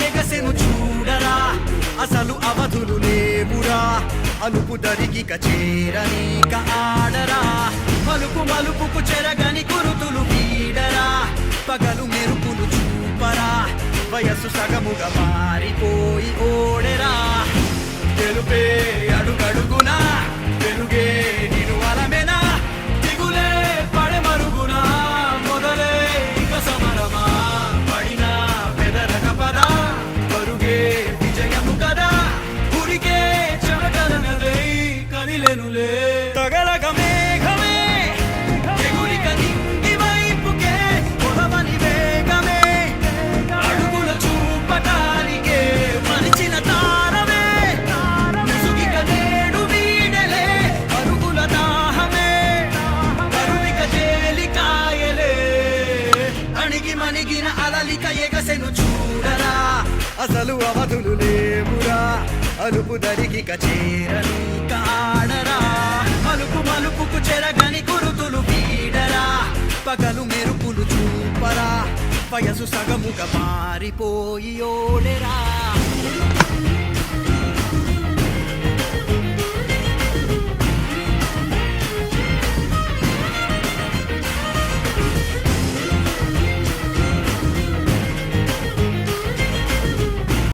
ఎగసెను చూడరా అసలు అవధులు లేవురా అలుపు దరిగిక చేరనీక ఆడరా మలుపు మలుపుకు చెరగని గురుతులు వీడరా పగలు మెరుపులు చూపరా వయస్సు సగముగా మారిపోయి ఓడెరా తెలుపే అడుగడుగునా వెలుగే నిను అలమెనా దిగులే పడె మరుగునా మొదలే ఇక సమరమా పడినా పెదరక పద పరుగే విజయము కదా ఉరికే చెమటలనలే కదిలెనులే తగలగ మేఘమే ఎగురిక నింగి వైపుకే పొడవని వేగమే అడుగుల చూపటానికే మరిచిన తారమే ముసుగిక నేడు వీడలే అరుగుల దాహమే కరువిక తేలికాయలే అణిగి మణిగిన అలలిక ఎగసెను చూడరా అసలు అవధులు లేవురా అలుపు దరిగిక చేరని కాడరా మలుపు మలుపుకు చెరగని గురుతులు వీడరా పగలు మెరుపులు చూపరా వయసు సగముగా మారిపోయి ఓడెరా